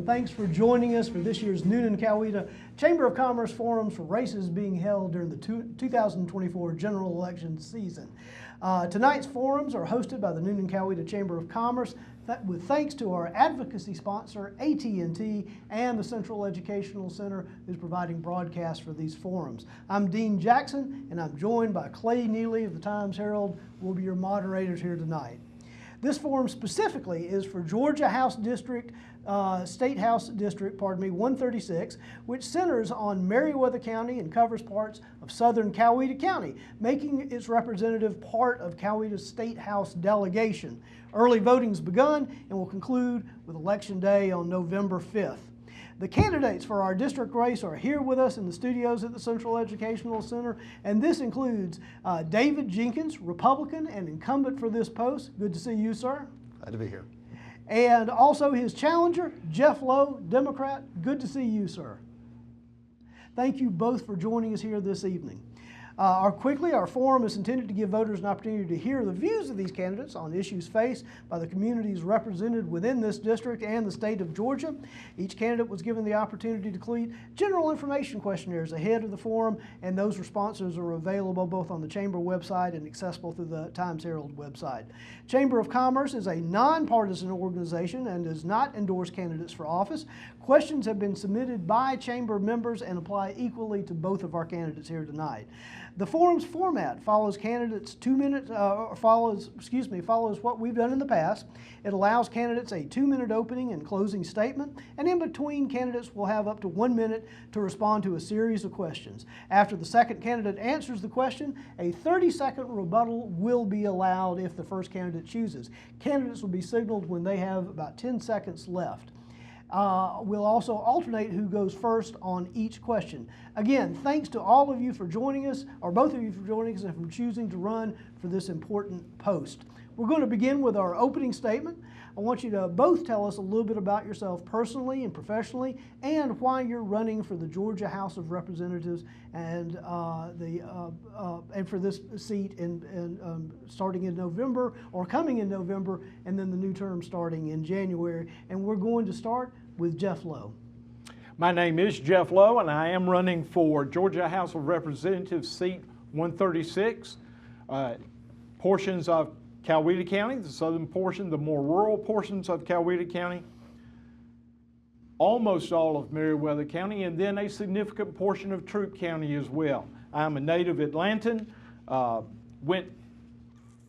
thanks for joining us for this year's Newnan-Coweta Chamber of Commerce Forums for races being held during the 2024 general election season. Tonight's forums are hosted by the Newnan-Coweta Chamber of Commerce with thanks to our advocacy sponsor, AT&T, and the Central Educational Center, who's providing broadcasts for these forums. I'm Dean Jackson, and I'm joined by Clay Neely of the Times-Herald, who will be your moderators here tonight. This forum specifically is for Georgia House District, State House District, 136, which centers on Meriwether County and covers parts of southern Coweta County, making its representative part of Coweta's State House delegation. Early voting's begun and will conclude with Election Day on November 5th. The candidates for our district race are here with us in the studios at the Central Educational Center, and this includes David Jenkins, Republican and incumbent for this post. Good to see you, sir. Glad to be here. And also his challenger, Jeff Lowe, Democrat. Good to see you, sir. Thank you both for joining us here this evening. Our forum is intended to give voters an opportunity to hear the views of these candidates on issues faced by the communities represented within this district and the state of Georgia. Each candidate was given the opportunity to complete general information questionnaires ahead of the forum, and those responses are available both on the Chamber website and accessible through the Times-Herald website. Chamber of Commerce is a nonpartisan organization and does not endorse candidates for office. Questions have been submitted by Chamber members and apply equally to both of our candidates here tonight. The forum's format follows follows what we've done in the past. It allows candidates a 2-minute opening and closing statement, and in between, candidates will have up to 1 minute to respond to a series of questions. After the second candidate answers the question, a 30-second rebuttal will be allowed if the first candidate chooses. Candidates will be signaled when they have about 10 seconds left. We'll also alternate who goes first on each question. Again, thanks to all of you for joining us, or both of you for joining us and for choosing to run for this important post. We're going to begin with our opening statement. I want you to both tell us a little bit about yourself personally and professionally, and why you're running for the Georgia House of Representatives and for this seat starting in November, or coming in November, and then the new term starting in January. And we're going to start with Jeff Lowe. My name is Jeff Lowe, and I am running for Georgia House of Representatives seat 136. Portions of Coweta County, the southern portion, the more rural portions of Coweta County, almost all of Meriwether County, and then a significant portion of Troup County as well. I'm a native Atlantan, went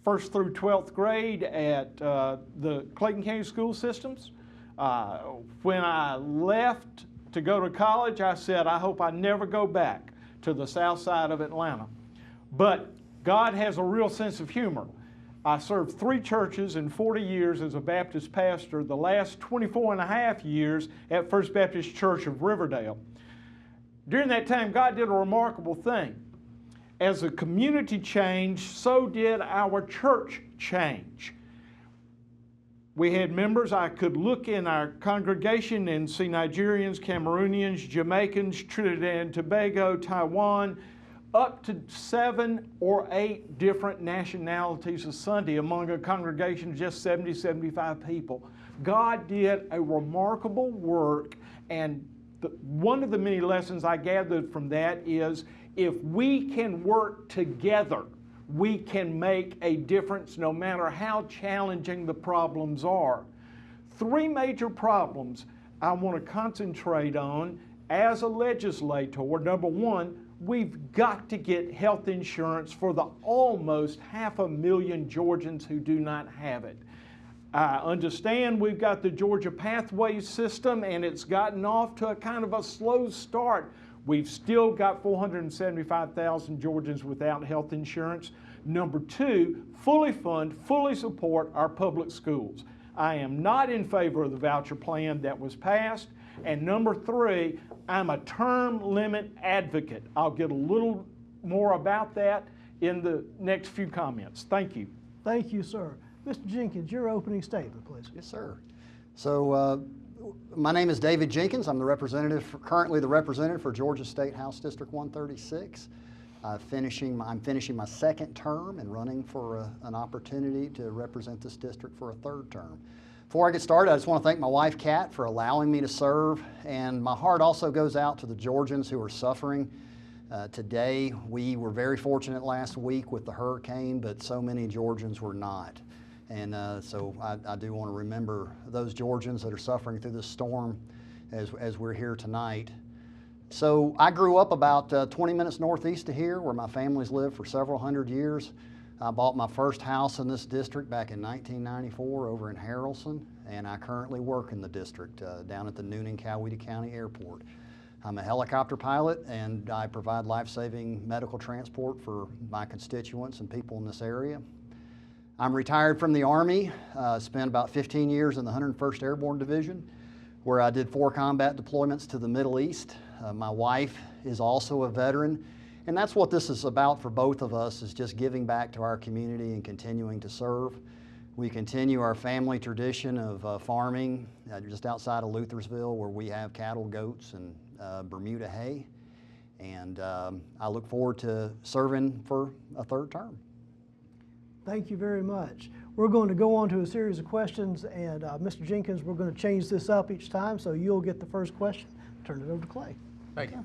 1st through 12th grade at the Clayton County School Systems. When I left to go to college, I said, I hope I never go back to the south side of Atlanta. But God has a real sense of humor. I served 3 churches in 40 years as a Baptist pastor, the last 24 and a half years at First Baptist Church of Riverdale. During that time, God did a remarkable thing. As the community changed, so did our church change. We had members, I could look in our congregation and see Nigerians, Cameroonians, Jamaicans, Trinidad and Tobago, Taiwan, up to 7 or 8 different nationalities a Sunday among a congregation of just 70, 75 people. God did a remarkable work, and one of the many lessons I gathered from that is if we can work together, we can make a difference no matter how challenging the problems are. 3 major problems I want to concentrate on as a legislator. Number 1, we've got to get health insurance for the almost 500,000 Georgians who do not have it. I understand we've got the Georgia Pathways system, and it's gotten off to a kind of a slow start. We've still got 475,000 Georgians without health insurance. Number 2, fully fund, fully support our public schools. I am not in favor of the voucher plan that was passed. And number 3, I'm a term limit advocate. I'll get a little more about that in the next few comments. Thank you. Thank you, sir. Mr. Jenkins, your opening statement, please. Yes, sir. So my name is David Jenkins. I'm currently the representative for Georgia State House District 136. I'm finishing my second term and running for an opportunity to represent this district for a third term. Before I get started, I just want to thank my wife, Kat, for allowing me to serve, and my heart also goes out to the Georgians who are suffering today. We were very fortunate last week with the hurricane, but so many Georgians were not. And so I do want to remember those Georgians that are suffering through this storm as we're here tonight. So I grew up about 20 minutes northeast of here, where my family's lived for several hundred years. I bought my first house in this district back in 1994 over in Harrelson, and I currently work in the district down at the Noonan-Coweta County Airport. I'm a helicopter pilot, and I provide life-saving medical transport for my constituents and people in this area. I'm retired from the Army, spent about 15 years in the 101st Airborne Division, where I did 4 combat deployments to the Middle East. My wife is also a veteran, and that's what this is about for both of us, is just giving back to our community and continuing to serve. We continue our family tradition of farming just outside of Luthersville, where we have cattle, goats, and Bermuda hay. And I look forward to serving for a 3rd term. Thank you very much. We're going to go on to a series of questions, and Mr. Jenkins, we're going to change this up each time, so you'll get the first question. Turn it over to Clay. Thank you.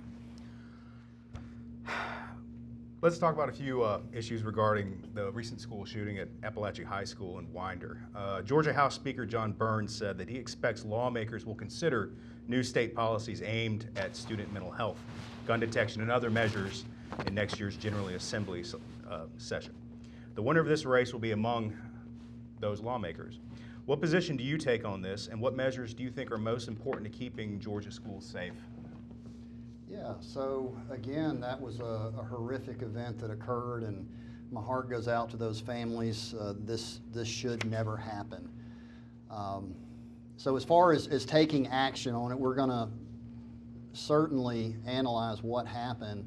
Let's talk about a few issues regarding the recent school shooting at Appalachia High School in Winder. Georgia House Speaker John Burns said that he expects lawmakers will consider new state policies aimed at student mental health, gun detection, and other measures in next year's General Assembly session. The winner of this race will be among those lawmakers. What position do you take on this, and what measures do you think are most important to keeping Georgia schools safe? Yeah, so again, that was a horrific event that occurred, and my heart goes out to those families. This should never happen. So as far as taking action on it, we're going to certainly analyze what happened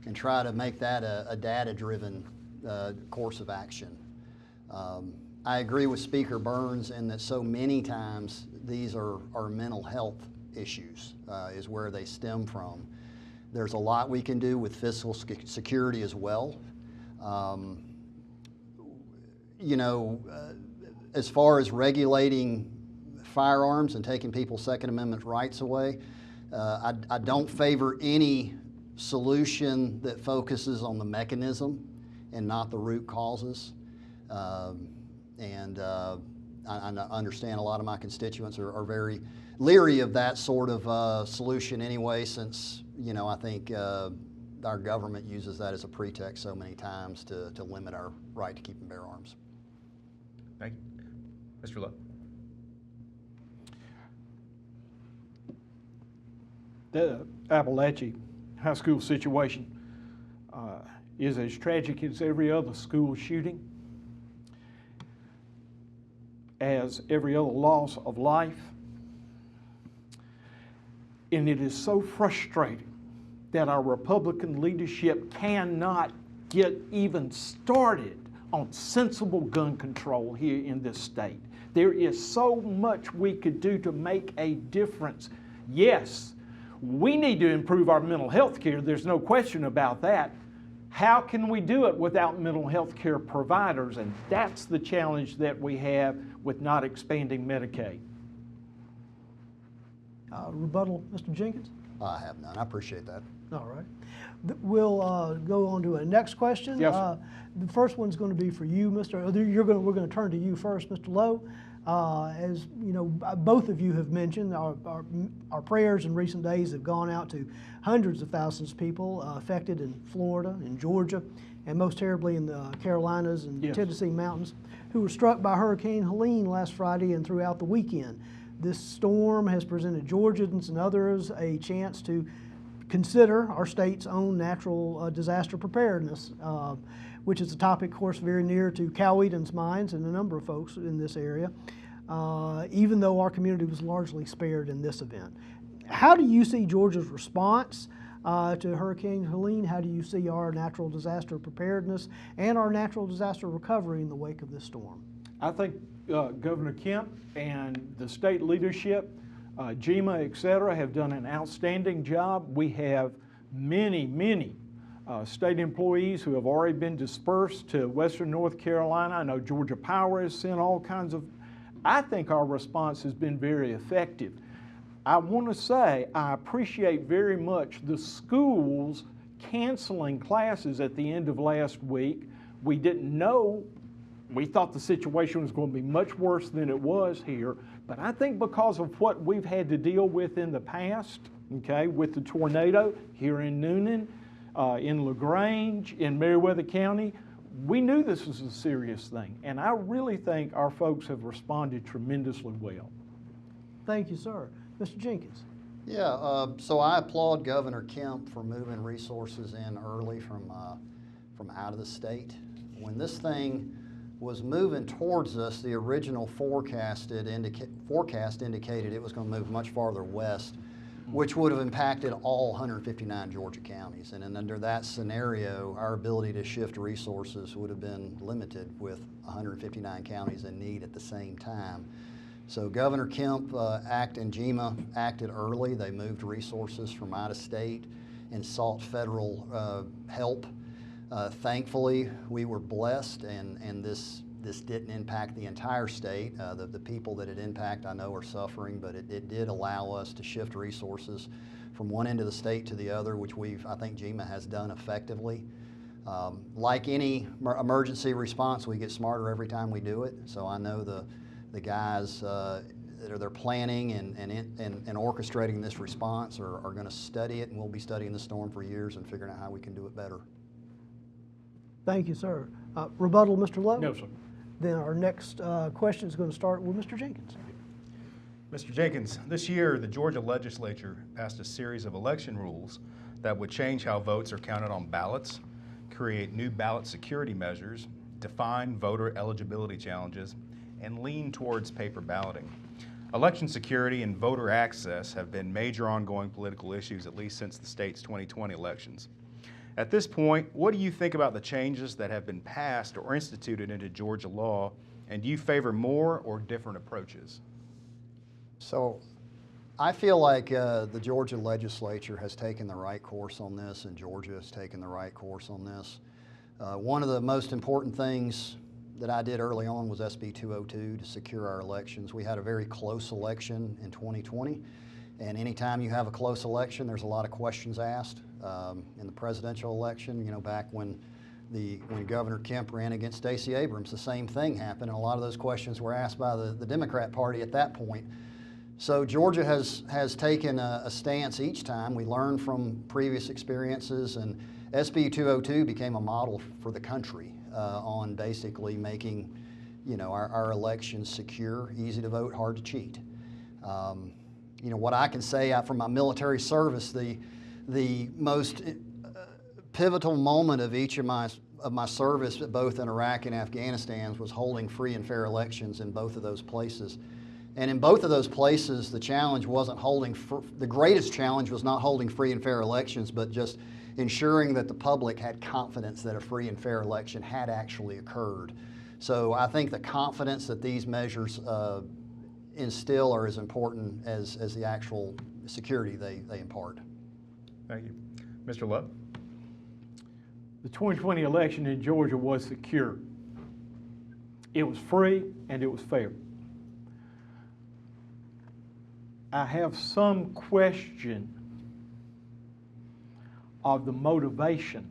and try to make that a data-driven course of action. I agree with Speaker Burns in that so many times these are mental health issues is where they stem from. There's a lot we can do with fiscal security as well. As far as regulating firearms and taking people's Second Amendment rights away, I don't favor any solution that focuses on the mechanism and not the root causes. I understand a lot of my constituents are very leery of that sort of solution anyway, since I think our government uses that as a pretext so many times to limit our right to keep and bear arms. Thank you. Mr. Lowe. The Appalachia High School situation is as tragic as every other school shooting, as every other loss of life. And it is so frustrating that our Republican leadership cannot get even started on sensible gun control here in this state. There is so much we could do to make a difference. Yes, we need to improve our mental health care. There's no question about that. How can we do it without mental health care providers? And that's the challenge that we have with not expanding Medicaid. Rebuttal, Mr. Jenkins? I have none. I appreciate that. All right. We'll go on to a next question. Yes, sir. The first one's going to be for you, Mr. We're going to turn to you first, Mr. Lowe. As you know, both of you have mentioned, our prayers in recent days have gone out to hundreds of thousands of people affected in Florida, in Georgia, and most terribly in the Carolinas and Yes. Tennessee mountains, who were struck by Hurricane Helene last Friday and throughout the weekend. This storm has presented Georgians and others a chance to consider our state's own natural disaster preparedness, which is a topic, of course, very near to Cowetans' minds and a number of folks in this area, even though our community was largely spared in this event. How do you see Georgia's response to Hurricane Helene? How do you see our natural disaster preparedness and our natural disaster recovery in the wake of this storm? I think Governor Kemp and the state leadership, GEMA, et cetera, have done an outstanding job. We have many state employees who have already been dispersed to Western North Carolina. I know Georgia Power has sent all kinds of I think our response has been very effective. I want to say I appreciate very much the schools canceling classes at the end of last week. We didn't know, we thought the situation was going to be much worse than it was here, but I think because of what we've had to deal with in the past, okay, with the tornado here in Newnan, in LaGrange, in Meriwether County, we knew this was a serious thing, and I really think our folks have responded tremendously well. Thank you, sir. Mr. Jenkins. Yeah, so I applaud Governor Kemp for moving resources in early from out of the state. When this thing was moving towards us, the original forecast indicated it was going to move much farther west, which would have impacted all 159 Georgia counties. And under that scenario, our ability to shift resources would have been limited with 159 counties in need at the same time. So Governor Kemp and GEMA acted early. They moved resources from out of state and sought federal help. Thankfully, we were blessed, and this didn't impact the entire state. The people that it impacted, I know, are suffering, but it did allow us to shift resources from one end of the state to the other, which I think GEMA has done effectively. Like any emergency response, we get smarter every time we do it. So I know the guys that they're planning and orchestrating this response are going to study it, and we'll be studying the storm for years and figuring out how we can do it better. Thank you, sir. Rebuttal, Mr. Lowe? No, sir. Then our next question is going to start with Mr. Jenkins. Mr. Jenkins, this year the Georgia legislature passed a series of election rules that would change how votes are counted on ballots, create new ballot security measures, define voter eligibility challenges, and lean towards paper balloting. Election security and voter access have been major ongoing political issues at least since the state's 2020 elections. At this point, what do you think about the changes that have been passed or instituted into Georgia law, and do you favor more or different approaches? So I feel like the Georgia legislature has taken the right course on this, and Georgia has taken the right course on this. One of the most important things that I did early on was SB 202 to secure our elections. We had a very close election in 2020, and anytime you have a close election, there's a lot of questions asked. In the presidential election, back when Governor Kemp ran against Stacey Abrams, the same thing happened, and a lot of those questions were asked by the Democrat Party at that point. So Georgia has taken a stance each time. We learn from previous experiences, and SB 202 became a model for the country on basically making our elections secure, easy to vote, hard to cheat. What I can say from my military service, the most pivotal moment of each of my service, both in Iraq and Afghanistan, was holding free and fair elections in both of those places. And in both of those places, the challenge wasn't the greatest challenge was not holding free and fair elections, but just ensuring that the public had confidence that a free and fair election had actually occurred. So I think the confidence that these measures instill are as important as the actual security they impart. Thank you. Mr. Love? The 2020 election in Georgia was secure. It was free and it was fair. I have some question of the motivation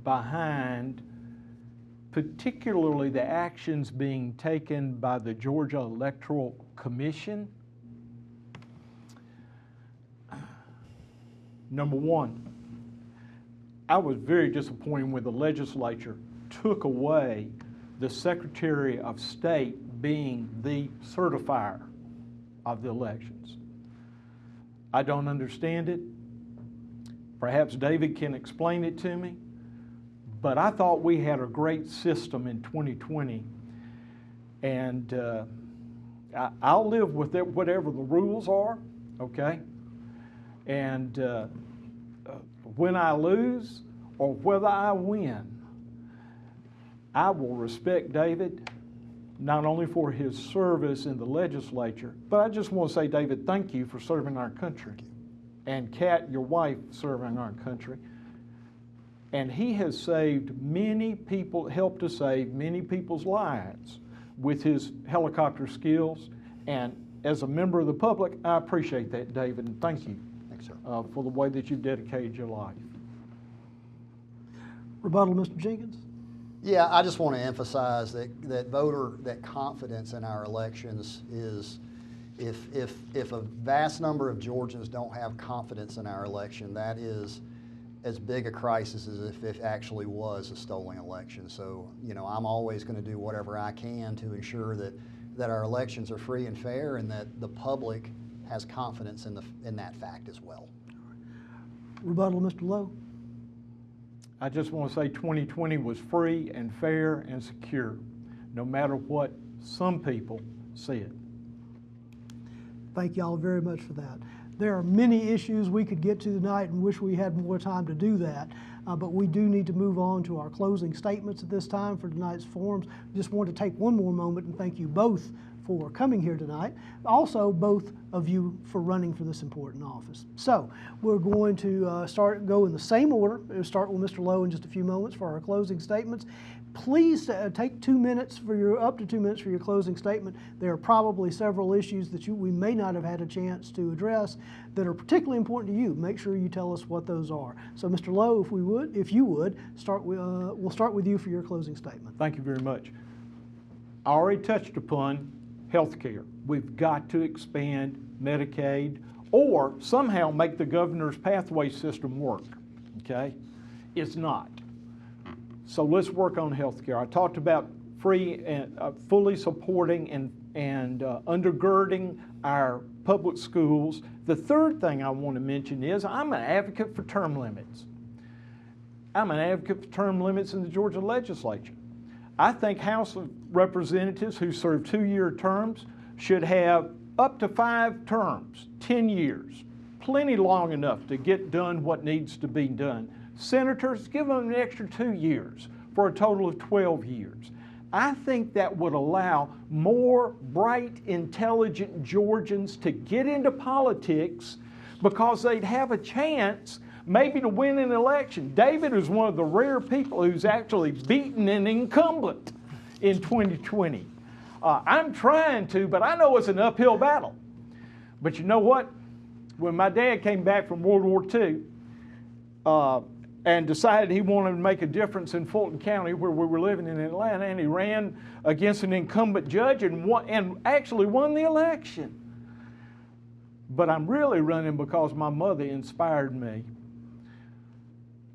behind particularly the actions being taken by the Georgia Electoral Commission. Number one, I was very disappointed when the legislature took away the Secretary of State being the certifier of the elections. I don't understand it. Perhaps David can explain it to me. But I thought we had a great system in 2020, and I'll live with it, whatever the rules are, okay? And when I lose or whether I win, I will respect David, not only for his service in the legislature, but I just want to say, David, thank you for serving our country. And Kat, your wife, serving our country. And he has saved many people, helped to save many people's lives with his helicopter skills. And as a member of the public, I appreciate that, David, and thank you Thanks, sir. for the way that you've dedicated your life. Rebuttal, Mr. Jenkins? Yeah, I just want to emphasize that confidence in our elections is, if a vast number of Georgians don't have confidence in our election, that is as big a crisis as if it actually was a stolen election. So, I'm always going to do whatever I can to ensure that our elections are free and fair, and that the public has confidence in that fact as well. Rebuttal, Mr. Lowe? I just want to say 2020 was free and fair and secure, no matter what some people said. Thank y'all very much for that. There are many issues we could get to tonight and wish we had more time to do that, but we do need to move on to our closing statements at this time for tonight's forums. Just want to take one more moment and thank you both for coming here tonight. Also, both of you for running for this important office. So we're going to go in the same order. We'll start with Mr. Lowe in just a few moments for our closing statements. Please take 2 minutes up to 2 minutes for your closing statement. There are probably several issues that we may not have had a chance to address that are particularly important to you. Make sure you tell us what those are. So, Mr. Lowe, if you would, we'll start with you for your closing statement. Thank you very much. I already touched upon health care. We've got to expand Medicaid or somehow make the governor's pathway system work, okay? It's not. So let's work on health care. I talked about free and fully supporting and undergirding our public schools. The third thing I want to mention is I'm an advocate for term limits. I'm an advocate for term limits in the Georgia legislature. I think House of Representatives who serve 2-year terms should have up to 5 terms, 10 years, plenty long enough to get done what needs to be done. Senators, give them an extra 2 years for a total of 12 years. I think that would allow more bright, intelligent Georgians to get into politics because they'd have a chance maybe to win an election. David is one of the rare people who's actually beaten an incumbent in 2020. I'm trying to, but I know it's an uphill battle. But you know what? When my dad came back from World War II and decided he wanted to make a difference in Fulton County where we were living in Atlanta, and he ran against an incumbent judge and actually won the election. But I'm really running because my mother inspired me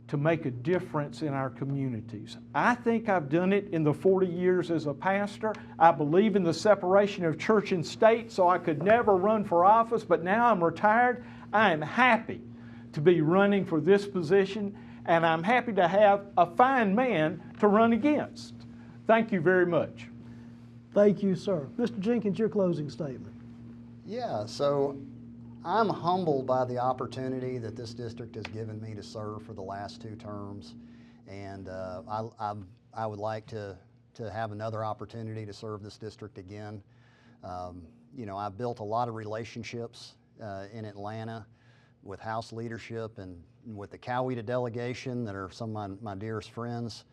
to make a difference in our communities. I think I've done it in the 40 years as a pastor. I believe in the separation of church and state, so I could never run for office, but now I'm retired. I am happy to be running for this position, and I'm happy to have a fine man to run against. Thank you very much. Thank you, sir. Mr. Jenkins, your closing statement. Yeah, so I'm humbled by the opportunity that this district has given me to serve for the last 2 terms, and I would like to have another opportunity to serve this district again. I've built a lot of relationships in Atlanta with House leadership and with the Coweta delegation that are some of my dearest friends,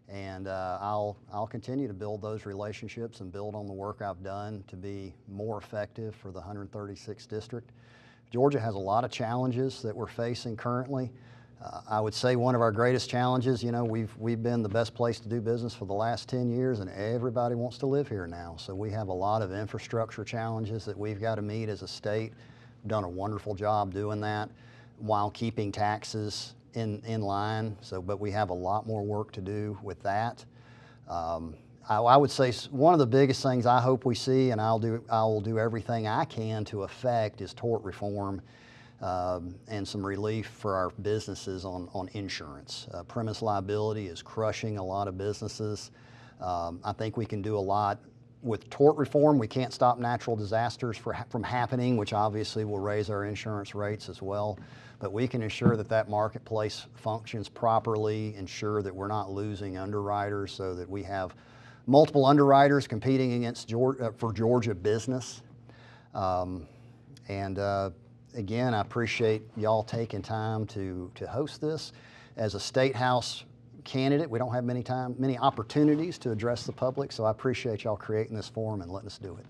and I'll continue to build those relationships and build on the work I've done to be more effective for the 136th district. Georgia has a lot of challenges that we're facing currently. I would say one of our greatest challenges, we've been the best place to do business for the last 10 years, and everybody wants to live here now. So we have a lot of infrastructure challenges that we've got to meet as a state. We've done a wonderful job doing that while keeping taxes in line. But we have a lot more work to do with that. I would say one of the biggest things I hope we see, and I will do everything I can to affect, is tort reform and some relief for our businesses on insurance. Premise liability is crushing a lot of businesses. I think we can do a lot with tort reform. We can't stop natural disasters from happening, which obviously will raise our insurance rates as well. But we can ensure that marketplace functions properly, ensure that we're not losing underwriters so that we have multiple underwriters competing against for Georgia business. Again, I appreciate y'all taking time to host this. As a State House candidate. We don't have many opportunities to address the public, so I appreciate y'all creating this forum and letting us do it.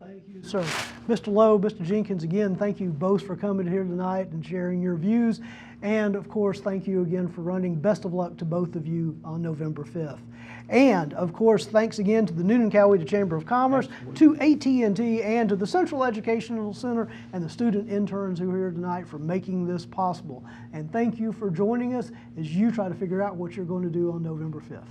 Thank you, sir. Mr. Lowe, Mr. Jenkins, again, thank you both for coming here tonight and sharing your views. And of course, thank you again for running. Best of luck to both of you on November 5th. And of course, thanks again to the Newnan-Coweta Chamber of Commerce, to AT&T, and to the Central Educational Center and the student interns who are here tonight for making this possible. And thank you for joining us as you try to figure out what you're going to do on November 5th.